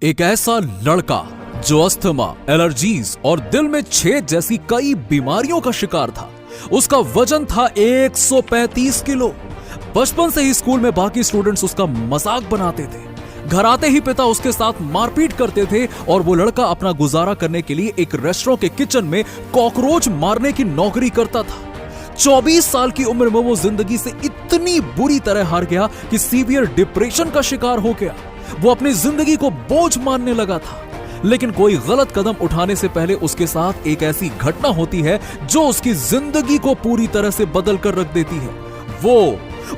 एक ऐसा लड़का जो अस्थमा, एलर्जीज और दिल में छेद जैसी कई बीमारियों का शिकार था। उसका वजन था 135 किलो। बचपन से ही स्कूल में बाकी स्टूडेंट्स उसका मजाक बनाते थे। घर आते ही पिता उसके साथ मारपीट करते थे और वो लड़का अपना गुजारा करने के लिए एक रेस्टोरेंट के किचन में कॉकरोच मारने की नौकरी करता था। 24 साल की उम्र में वो जिंदगी से इतनी बुरी तरह हार गया कि सीवियर डिप्रेशन का शिकार हो गया। वो अपनी जिंदगी को बोझ मानने लगा था। लेकिन कोई गलत कदम उठाने से पहले उसके साथ एक ऐसी घटना होती है जो उसकी जिंदगी को पूरी तरह से बदल कर रख देती है।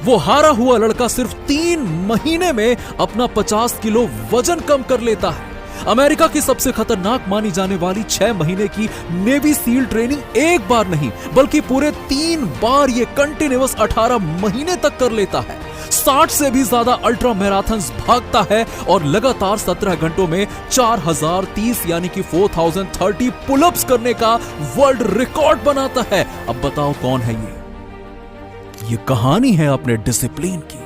वो हारा हुआ लड़का सिर्फ 3 महीने में अपना 50 किलो वजन कम कर लेता है। अमेरिका की सबसे खतरनाक मानी जाने वाली 6 महीने की नेवी सील ट्रेनिंग एक बार नहीं बल्कि पूरे 3 बार ये कंटिन्यूअस 18 महीने तक कर लेता है। 60 से भी ज्यादा अल्ट्रा मैराथन्स भागता है और लगातार 17 घंटों में 4030 यानी कि 4030 पुलअप्स करने का वर्ल्ड रिकॉर्ड बनाता है। अब बताओ कौन है ये कहानी है अपने डिसिप्लिन की।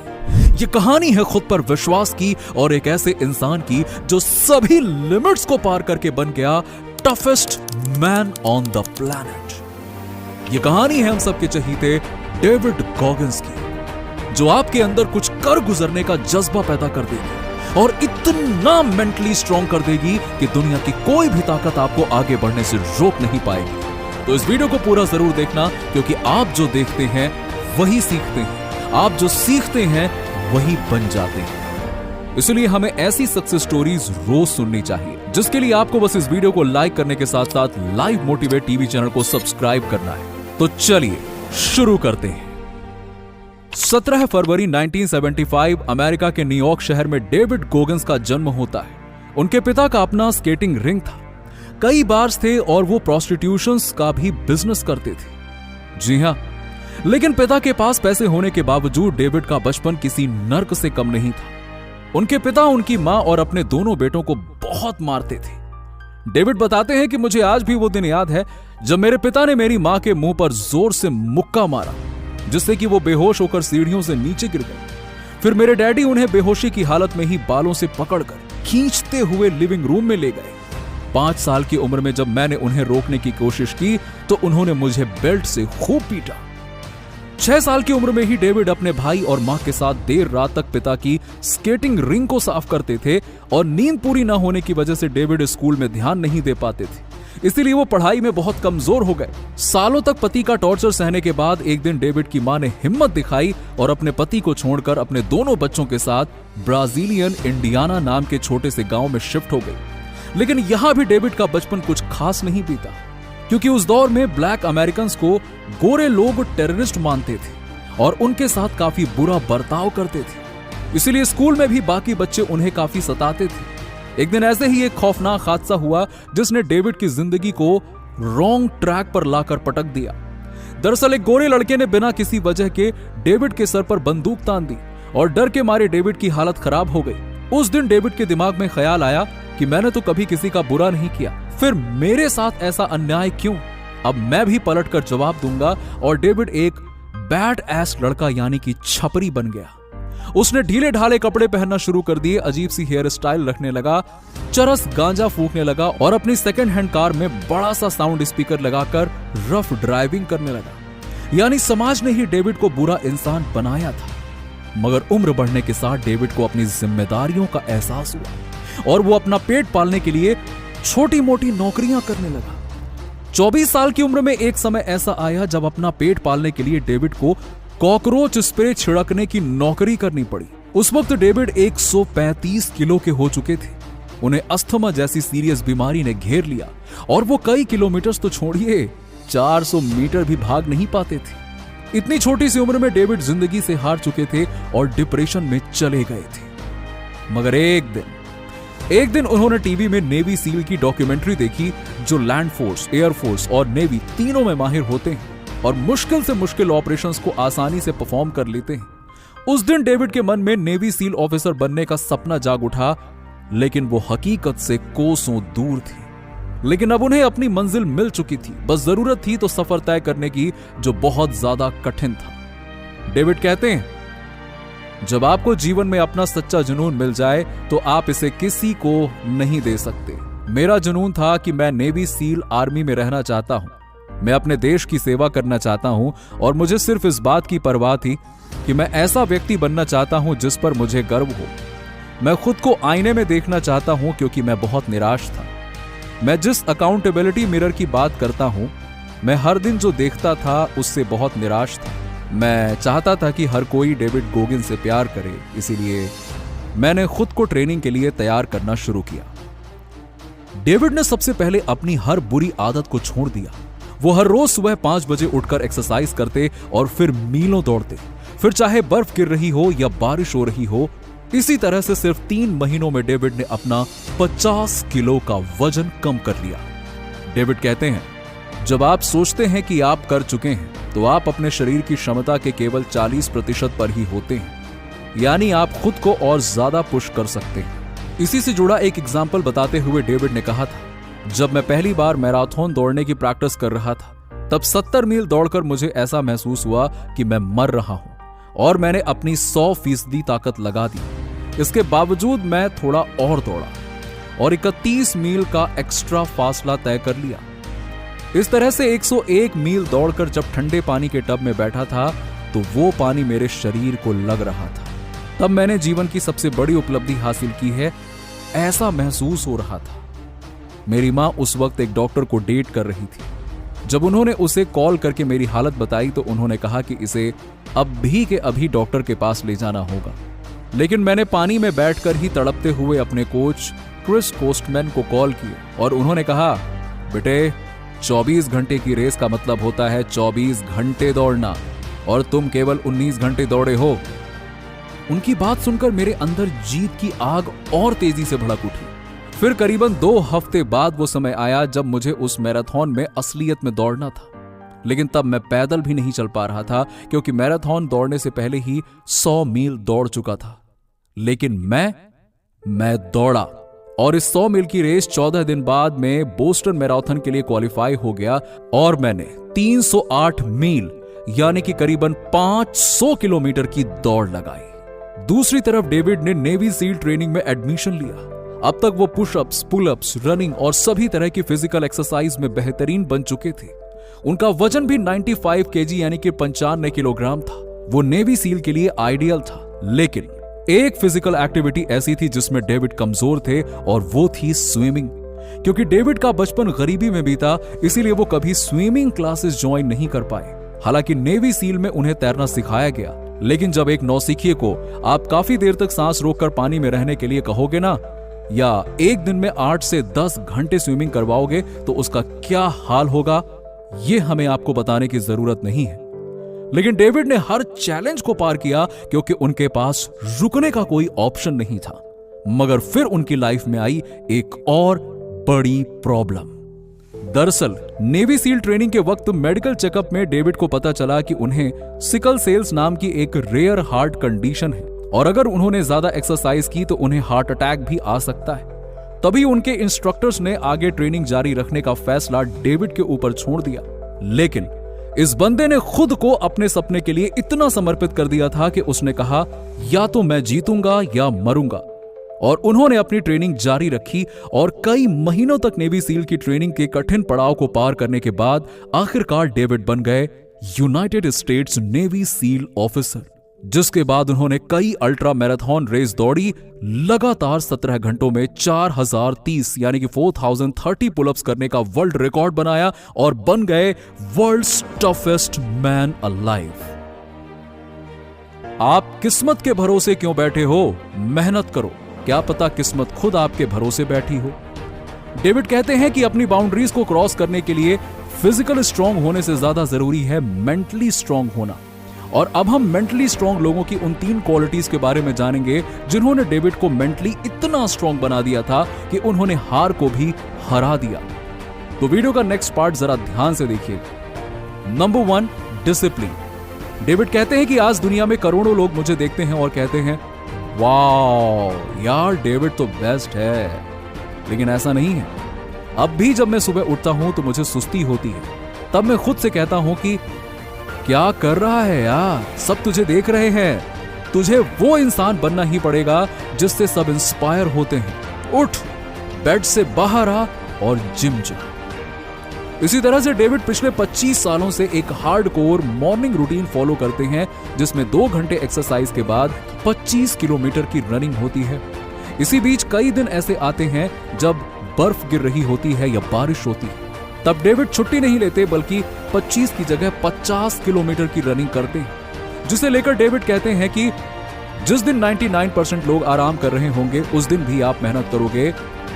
ये कहानी है खुद पर विश्वास की और एक ऐसे इंसान की जो सभी लिमिट्स को पार करके बन गया toughest man on the planet. ये कहानी है हम सबके चहीते डेविड गॉगिंस की, जो आपके अंदर कुछ कर गुजरने का जज्बा पैदा कर देगी और इतना मेंटली स्ट्रांग कर देगी कि दुनिया की कोई भी ताकत आपको आगे बढ़ने से रोक नहीं पाएगी। तो इस वीडियो को पूरा जरूर देखना, क्योंकि आप जो देखते हैं वही सीखते हैं, आप जो सीखते हैं वही बन जाते हैं। इसलिए हमें ऐसी सक्सेस स्टोरीज रोज सुननी चाहिए, जिसके लिए आपको बस इस वीडियो को लाइक करने के साथ साथ लाइव मोटिवेट टीवी चैनल को सब्सक्राइब करना है। तो चलिए शुरू करते हैं। 17 फरवरी 1975 अमेरिका के न्यूयॉर्क शहर में डेविड गॉगिंस का जन्म होता है। उनके पिता का अपना स्केटिंग रिंग था, कई बार्स थे और वो प्रोस्टिट्यूशंस का भी बिजनेस करते थे। जी हां, लेकिन पिता के पास पैसे होने के बावजूद डेविड का बचपन किसी नर्क से कम नहीं था। उनके पिता उनकी मां और अपने दोनों बेटों को बहुत मारते थे। डेविड बताते हैं कि मुझे आज भी वो दिन याद है जब मेरे पिता ने मेरी मां के मुंह पर जोर से मुक्का मारा, जिससे कि वो बेहोश होकर सीढ़ियों से नीचे गिर गए। फिर मेरे डैडी उन्हें बेहोशी की हालत में ही बालों से पकड़कर खींचते हुए लिविंग रूम में ले गए। 5 साल की उम्र में जब मैंने उन्हें रोकने की कोशिश की तो उन्होंने मुझे बेल्ट से खूब पीटा। 6 साल की उम्र में ही डेविड अपने भाई और मां के साथ देर रात तक पिता की स्केटिंग रिंग को साफ करते थे और नींद पूरी न होने की वजह से डेविड स्कूल में ध्यान नहीं दे पाते थे, इसीलिए वो पढ़ाई में बहुत कमजोर हो गए। सालों तक पति का टॉर्चर सहने के बाद एक दिन डेविड की मां ने हिम्मत दिखाई और अपने पति को छोड़कर अपने दोनों बच्चों के साथ ब्राजीलियन इंडियाना नाम के छोटे से गांव में शिफ्ट हो गई। लेकिन यहां भी डेविड का बचपन कुछ खास नहीं बीता, क्योंकि उस दौर में ब्लैक अमेरिकन्स को गोरे लोग टेररिस्ट मानते थे और उनके साथ काफी बुरा बर्ताव करते थे। इसीलिए स्कूल में भी बाकी बच्चे उन्हें काफी सताते थे। एक दिन ऐसे ही एक खौफनाक हादसा हुआ जिसने डेविड की जिंदगी को रॉन्ग ट्रैक पर लाकर पटक दिया। दरअसल एक गोरे लड़के ने बिना किसी वजह के डेविड के सर पर बंदूक तान दी और डर के मारे डेविड की हालत खराब हो गई। उस दिन डेविड के दिमाग में ख्याल आया कि मैंने तो कभी किसी का बुरा नहीं किया, फिर मेरे साथ ऐसा अन्याय क्यों? अब मैं भी पलट कर जवाब दूंगा। और डेविड एक बैड एस लड़का यानी कि छपरी बन गया। उसने ढीले ढाले कपड़े पहनना शुरू कर दिए, अजीब सी हेयर स्टाइल रखने लगा, चरस गांजा फूकने लगा और अपनी सेकंड हैंड कार में बड़ा सा साउंड स्पीकर लगाकर रफ ड्राइविंग करने लगा। यानी समाज ने ही डेविड को बुरा इंसान बनाया था। मगर उम्र बढ़ने के साथ डेविड को अपनी जिम्मेदारियों का एहसास हुआ और वो अपना पेट पालने के लिए छोटी मोटी नौकरियां करने लगा। 24 साल की उम्र में एक समय ऐसा आया जब अपना पेट पालने के लिए डेविड को कॉकरोच स्प्रे छिड़कने की नौकरी करनी पड़ी। उस वक्त डेविड 135 किलो के हो चुके थे। उन्हें अस्थमा जैसी सीरियस बीमारी ने घेर लिया और वो कई किलोमीटर्स तो छोड़िए 400 मीटर भी भाग नहीं पाते थे। इतनी छोटी सी उम्र में डेविड जिंदगी से हार चुके थे और डिप्रेशन में चले गए थे। मगर एक दिन उन्होंने टीवी में नेवी सील की डॉक्यूमेंट्री देखी, जो लैंड फोर्स, एयर फोर्स और नेवी तीनों में माहिर होते हैं और मुश्किल से मुश्किल ऑपरेशंस को आसानी से परफॉर्म कर लेते हैं। उस दिन डेविड के मन में नेवी सील ऑफिसर बनने का सपना जाग उठा, लेकिन वो हकीकत से कोसों दूर थी। लेकिन अब उन्हें अपनी मंजिल मिल चुकी थी, बस जरूरत थी तो सफर तय करने की, जो बहुत ज्यादा कठिन था। डेविड कहते हैं, जब आपको जीवन में अपना सच्चा जुनून मिल जाए तो आप इसे किसी को नहीं दे सकते। मेरा जुनून था कि मैं नेवी सील आर्मी में रहना चाहता हूं। मैं अपने देश की सेवा करना चाहता हूं और मुझे सिर्फ इस बात की परवाह थी कि मैं ऐसा व्यक्ति बनना चाहता हूं जिस पर मुझे गर्व हो। मैं खुद को आईने में देखना चाहता हूं क्योंकि मैं बहुत निराश था। मैं जिस अकाउंटेबिलिटी मिरर की बात करता हूं, मैं हर दिन जो देखता था उससे बहुत निराश था। मैं चाहता था कि हर कोई डेविड गोगिन से प्यार करे, इसीलिए मैंने खुद को ट्रेनिंग के लिए तैयार करना शुरू किया। डेविड ने सबसे पहले अपनी हर बुरी आदत को छोड़ दिया। वो हर रोज सुबह 5 बजे उठकर एक्सरसाइज करते और फिर मीलों दौड़ते, फिर चाहे बर्फ गिर रही हो या बारिश हो रही हो। इसी तरह से सिर्फ 3 महीनों में डेविड ने अपना 50 किलो का वजन कम कर लिया। डेविड कहते हैं, जब आप सोचते हैं कि आप कर चुके हैं तो आप अपने शरीर की क्षमता के केवल 40% पर ही होते हैं, यानी आप खुद को और ज्यादा पुश कर सकते हैं। इसी से जुड़ा एक एग्जाम्पल बताते हुए डेविड ने कहा था, जब मैं पहली बार मैराथन दौड़ने की प्रैक्टिस कर रहा था तब 70 मील दौड़कर मुझे ऐसा महसूस हुआ कि मैं मर रहा हूं और मैंने अपनी 100% ताकत लगा दी। इसके बावजूद मैं थोड़ा और दौड़ा और 31 मील का एक्स्ट्रा फासला तय कर लिया। इस तरह से 101 मील दौड़कर जब ठंडे पानी के टब में बैठा था तो वो पानी मेरे शरीर को लग रहा था। तब मैंने जीवन की सबसे बड़ी उपलब्धि हासिल की है, ऐसा महसूस हो रहा था। मेरी मां उस वक्त एक डॉक्टर को डेट कर रही थी। जब उन्होंने उसे कॉल करके मेरी हालत बताई तो उन्होंने कहा कि इसे अभी के अभी डॉक्टर के पास ले जाना होगा। लेकिन मैंने पानी में बैठकर ही तड़पते हुए अपने कोच क्रिस कोस्टमैन को कॉल किया और उन्होंने कहा, बेटे 24 घंटे की रेस का मतलब होता है 24 घंटे दौड़ना और तुम केवल 19 घंटे दौड़े हो। उनकी बात सुनकर मेरे अंदर जीत की आग और तेजी से भड़क उठी। फिर करीबन 2 हफ्ते बाद वो समय आया जब मुझे उस मैराथन में असलियत में दौड़ना था। लेकिन तब मैं पैदल भी नहीं चल पा रहा था क्योंकि मैराथन दौड़ने से पहले ही 100 मील दौड़ चुका था। लेकिन मैं दौड़ा और इस 100 मील की रेस 14 दिन बाद में बोस्टन मैराथन के लिए क्वालिफाई हो गया और मैंने 308 मील यानी कि करीबन 500 किलोमीटर की दौड़ लगाई। दूसरी तरफ डेविड ने नेवी सील ट्रेनिंग में एडमिशन लिया। अब तक वो पुशअप्स, पुलअप्स, रनिंग और सभी तरह की फिजिकल एक्सरसाइज में बेहतरीन बन चुके थे। उनका वजन भी 95 केजी यानी कि 95 किलोग्राम था। वो नेवी सील के लिए आइडियल था। लेकिन एक फिजिकल एक्टिविटी ऐसी थी जिसमें डेविड कमजोर थे और वो थी स्विमिंग। क्योंकि डेविड का बचपन गरीबी में बीता, इसीलिए वो कभी स्विमिंग क्लासेस ज्वाइन नहीं कर पाए। हालांकि नेवी सील में उन्हें तैरना सिखाया गया, लेकिन जब एक नौसिखिए को आप काफी देर तक सांस रोककर पानी में रहने के लिए कहोगे ना, या एक दिन में 8 से 10 घंटे स्विमिंग करवाओगे तो उसका क्या हाल होगा, ये हमें आपको बताने की जरूरत नहीं है। लेकिन डेविड ने हर चैलेंज को पार किया क्योंकि उनके पास रुकने का कोई ऑप्शन नहीं था। मगर फिर उनकी लाइफ में आई एक और बड़ी प्रॉब्लम। दरअसल नेवी सील ट्रेनिंग के वक्त मेडिकल चेकअप में डेविड को पता चला कि उन्हें सिकल सेल्स नाम की एक रेयर हार्ट कंडीशन है और अगर उन्होंने ज्यादा एक्सरसाइज की तो उन्हें हार्ट अटैक भी आ सकता है। तभी उनके इंस्ट्रक्टर्स ने आगे ट्रेनिंग जारी रखने का फैसला डेविड के ऊपर छोड़ दिया। लेकिन इस बंदे ने खुद को अपने सपने के लिए इतना समर्पित कर दिया था कि उसने कहा, या तो मैं जीतूंगा या मरूंगा। और उन्होंने अपनी ट्रेनिंग जारी रखी और कई महीनों तक नेवी सील की ट्रेनिंग के कठिन पड़ाव को पार करने के बाद आखिरकार डेविड बन गए United states navy seal officer, जिसके बाद उन्होंने कई अल्ट्रा मैराथन रेस दौड़ी। लगातार 17 घंटों में 4030 यानी कि 4030 पुलअप्स करने का वर्ल्ड रिकॉर्ड बनाया और बन गए वर्ल्ड्स टफेस्ट मैन अलाइव। आप किस्मत के भरोसे क्यों बैठे हो? मेहनत करो, क्या पता किस्मत खुद आपके भरोसे बैठी हो। डेविड कहते हैं कि अपनी बाउंड्रीज को क्रॉस करने के लिए फिजिकल स्ट्रांग होने से ज्यादा जरूरी है मेंटली स्ट्रांग होना। और अब हम मेंटली स्ट्रांग लोगों की उन 3 क्वालिटीज के बारे में जानेंगे जिन्होंने डेविड को मेंटली इतना स्ट्रांग बना दिया था कि उन्होंने हार को भी हरा दिया। तो वीडियो का नेक्स्ट पार्ट जरा ध्यान से देखिए। Number 1, discipline. डेविड कहते हैं कि आज दुनिया में करोड़ों लोग मुझे देखते हैं और कहते हैं, वाह यार डेविड तो बेस्ट है। लेकिन ऐसा नहीं है। अब भी जब मैं सुबह उठता हूं तो मुझे सुस्ती होती है। तब मैं खुद से कहता हूं कि क्या कर रहा है यार, सब तुझे देख रहे हैं। तुझे वो इंसान बनना ही पड़ेगा जिससे सब इंस्पायर होते हैं। उठ, बेड से बाहर आ और जिम जा। इसी तरह से डेविड पिछले 25 सालों से एक हार्डकोर मॉर्निंग रूटीन फॉलो करते हैं, जिसमें 2 घंटे एक्सरसाइज के बाद 25 किलोमीटर की रनिंग होती है। इसी बीच कई दिन ऐसे आते हैं जब बर्फ गिर रही होती है या बारिश होती है, तब डेविड छुट्टी नहीं लेते बल्कि 25 की जगह 50 किलोमीटर की रनिंग करते हैं, जिसे लेकर डेविड कहते हैं कि जिस दिन 99% लोग आराम कर रहे होंगे उस दिन भी आप मेहनत करोगे,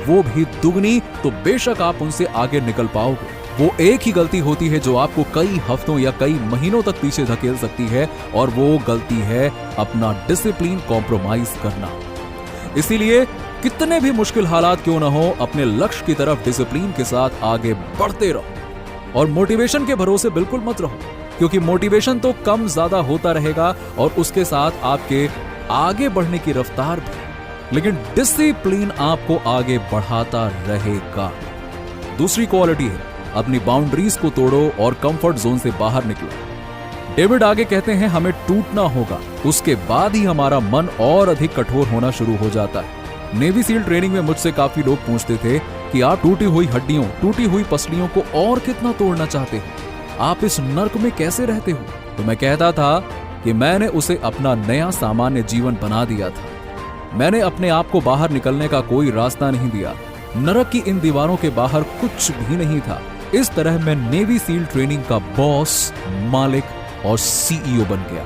वो भी दुगनी, तो बेशक आप उनसे आगे निकल पाओगे। वो एक ही गलती होती है जो आपको कई हफ्तों या कई महीनों तक पीछे धकेल सकती है, और वो गलती है अपना डिसिप्लिन कॉम्प्रोमाइज करना। इसीलिए कितने भी मुश्किल हालात क्यों ना हो, अपने लक्ष्य की तरफ डिसिप्लिन के साथ आगे बढ़ते रहो। और मोटिवेशन के भरोसे बिल्कुल मत रहो, क्योंकि मोटिवेशन तो कम ज्यादा होता रहेगा और उसके साथ आपके आगे बढ़ने की रफ्तार भी, लेकिन डिसिप्लिन आपको आगे बढ़ाता रहेगा। दूसरी क्वालिटी है अपनी बाउंड्रीज को तोड़ो और कंफर्ट जोन से बाहर निकलो। डेविड आगे कहते हैं हमें टूटना होगा, उसके बाद ही हमारा मन और अधिक कठोर होना शुरू हो जाता है। नेवी सील ट्रेनिंग में मुझसे काफी लोग पूछते थे कि आप टूटी हुई हड्डियों, टूटी हुई पसलियों को और कितना तोड़ना चाहते हो, आप इस नर्क में कैसे रहते हो? तो मैं कहता था कि मैंने उसे अपना नया सामान्य जीवन बना दिया था। मैंने अपने आप को बाहर निकलने का कोई रास्ता नहीं दिया। नरक की इन दीवारों के बाहर कुछ भी नहीं था। इस तरह मैं नेवी सील ट्रेनिंग का बॉस, मालिक और सीईओ बन गया।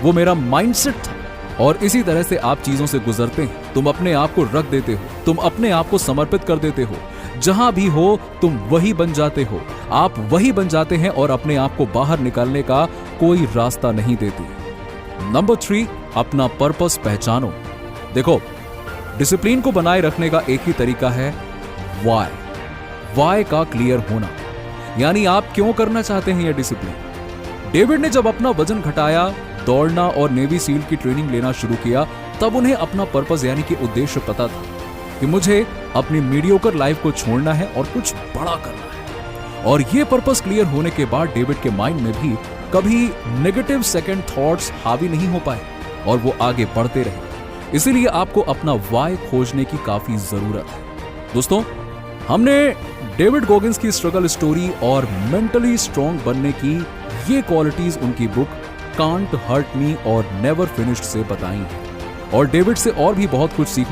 वो मेरा माइंडसेट था। और इसी तरह से आप चीजों से गुजरते हैं। तुम अपने आप को रख देते हो, तुम अपने आप को समर्पित कर देते हो। जहां भी हो तुम वही बन जाते हो, आप वही बन जाते हैं और अपने आप को बाहर निकालने का कोई रास्ता नहीं देते। नंबर 3, अपना पर्पस पहचानो। देखो, डिसिप्लिन को बनाए रखने का एक ही तरीका है, वाई का क्लियर होना, यानी आप क्यों करना चाहते हैं यह डिसिप्लिन। डेविड ने जब अपना वजन घटाया, दौड़ना और नेवी सील की ट्रेनिंग लेना शुरू किया, तब उन्हें अपना पर्पस यानी कि उद्देश्य पता था कि मुझे अपनी मीडियोकर लाइफ को छोड़ना है और कुछ बड़ा करना है। और ये पर्पस क्लियर होने के बाद डेविड के माइंड में भी कभी नेगेटिव सेकंड थॉट्स हावी नहीं हो पाए और वो आगे बढ़ते रहे। इसीलिए आपको अपना वाई खोजने की काफी जरूरत है। दोस्तों, हमने डेविड गॉगिंस की स्ट्रगल स्टोरी और मेंटली स्ट्रांग बनने की ये क्वालिटीज उनकी बुक कांट हर्ट मी और नेवर फिनिश्ड से बताई हैं, और डेविड से और भी बहुत कुछ सीखने